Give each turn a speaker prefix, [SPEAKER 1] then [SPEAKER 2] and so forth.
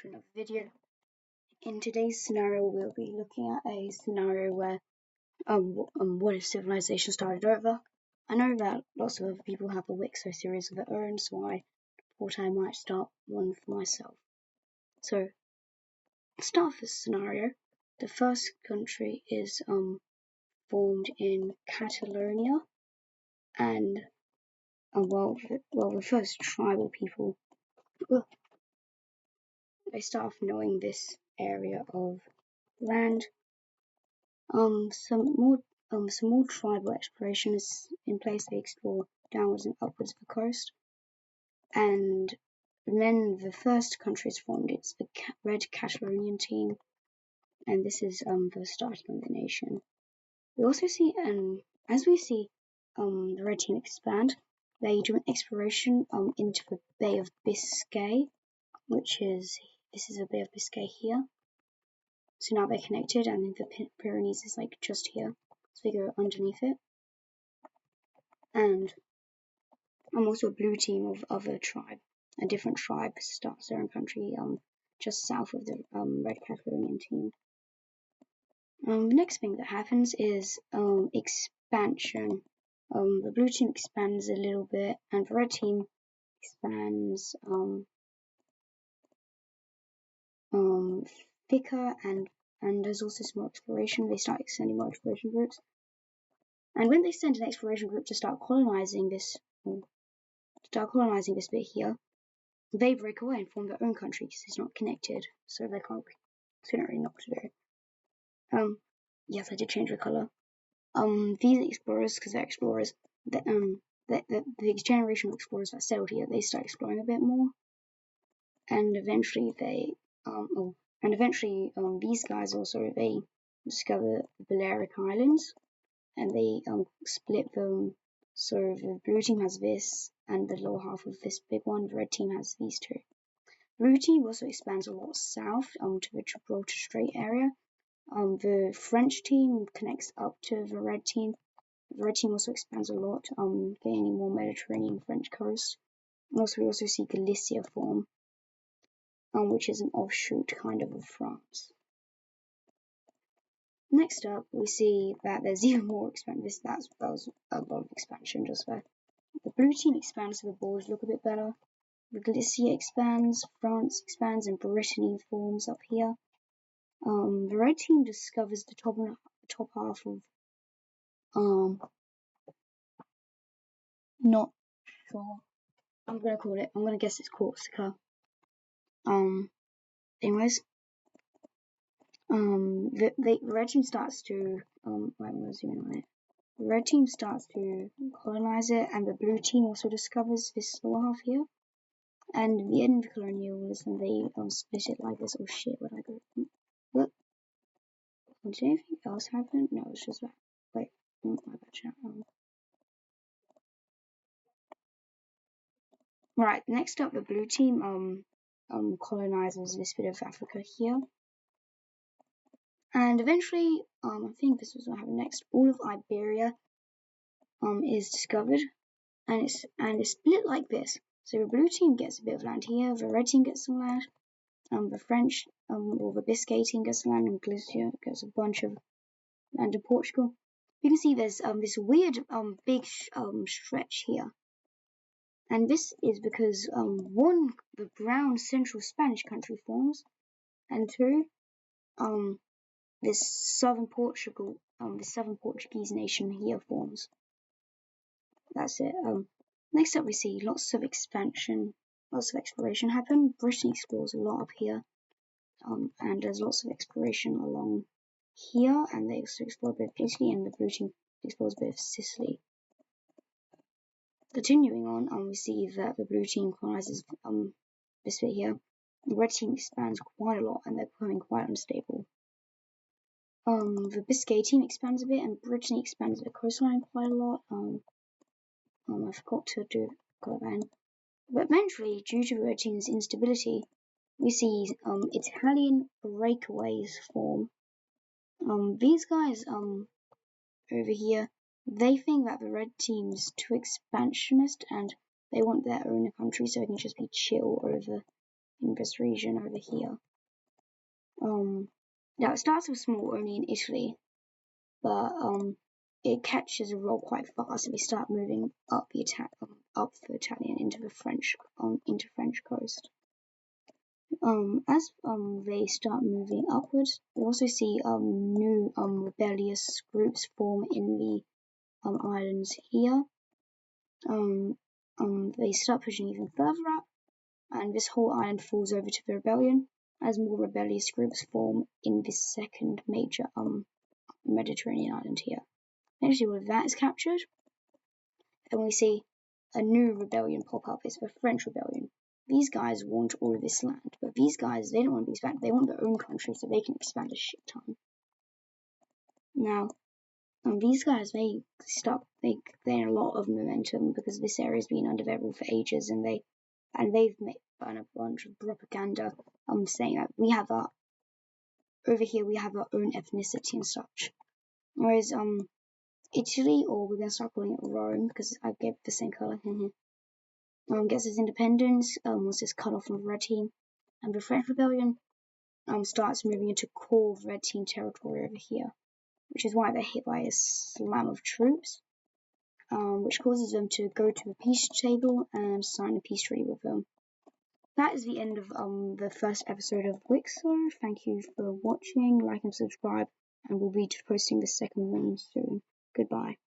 [SPEAKER 1] to another video. In today's scenario, we'll be looking at a scenario where what if civilization started over? I know that lots of other people have a WICSO series of their own, so I thought I might start one for myself. So, to start this scenario, the first country is formed in Catalonia, and the first tribal people. They start off knowing this area of land. Some more tribal exploration is in place. They explore downwards and upwards of the coast, and then the first country is formed. It's the Red Catalonian team, and this is the starting of the nation. We also see, as we see the Red team expand, they do an exploration into the Bay of Biscay, this is the Bay of Biscay here. So now they're connected, and then the Pyrenees is like just here. So they go underneath it. And I'm also a blue team of other tribe. A different tribe starts their own country just south of the Red Catalonian team. The next thing that happens is expansion. The blue team expands a little bit, and the red team expands thicker, and there's also some more exploration. They start extending more exploration groups. And when they send an exploration group to start colonizing this bit here, they break away and form their own country because it's not connected, so they don't really know what to do. Yes, I did change the color. These explorers, because they're explorers, the generation of explorers that settled here, they start exploring a bit more, and eventually these guys also discover the Balearic Islands, and they split them. So the blue team has this, and the lower half of this big one. The red team has these two. The blue team also expands a lot south to the Gibraltar Strait area. The French team connects up to the red team. The red team also expands a lot, gaining more Mediterranean French coast. And also, we also see Galicia form, which is an offshoot kind of France. Next up, we see that there's even more expansion. That was a lot of expansion just there. The blue team expands so the borders look a bit better. The Galicia expands, France expands, and Brittany forms up here. The red team discovers the top half of not sure. I'm gonna guess it's Corsica. Anyways, the red team starts to I'm gonna zoom in on it. The red team starts to colonize it, and the blue team also discovers this lower half here. And at the end of colonialism, they split it like this. Oh shit, where'd I go? Look. Did anything else happen? No, it's just that. Wait, my bad chat. Right, next up, the blue team colonizes this bit of Africa here. And eventually, I think this was what happened next. All of Iberia is discovered, and it's split like this. So the blue team gets a bit of land here, the red team gets some land, the French or the Biscay team gets land, and Galicia gets a bunch of land in Portugal. You can see there's this weird big stretch here, and this is because one, the brown central Spanish country forms, and two, this southern Portuguese nation here forms. That's it. Next up, we see lots of exploration happen. Britain explores a lot up here, and there's lots of exploration along here, and they also explore a bit of Italy, and the blue team explores a bit of Sicily. Continuing on, we see that the blue team colonizes this bit here. The red team expands quite a lot, and they're becoming quite unstable. The Biscay team expands a bit, and Brittany expands their coastline quite a lot. I forgot to do that. But eventually, due to the red team's instability, we see Italian breakaways form. These guys over here, they think that the red team's too expansionist, and they want their own country so they can just be chill over in this region over here. Now it starts with small only in Italy, but it catches a roll quite fast, and we start moving up the Italian into the French coast. As they start moving upwards, we also see new rebellious groups form in the islands here. They start pushing even further up, and this whole island falls over to the rebellion as more rebellious groups form in this second major Mediterranean island here. Eventually, all of that is captured, and we see a new rebellion pop up. It's the French rebellion. These guys want all of this land, but these guys, they don't want to be expanded. They want their own country so they can expand a shit ton. Now, these guys, they gain a lot of momentum because this area's been under their rule for ages, and they've made a bunch of propaganda saying that over here we have our own ethnicity and such. Whereas Italy, or we're gonna start calling it Rome because I gave it the same color. Gets its independence, was just cut off from the Red Team, and the French Rebellion starts moving into core Red Team territory over here, which is why they're hit by a slam of troops, which causes them to go to the peace table and sign a peace treaty with them. That is the end of the first episode of WICSO. Thank you for watching, like and subscribe, and we'll be posting the second one soon. Goodbye.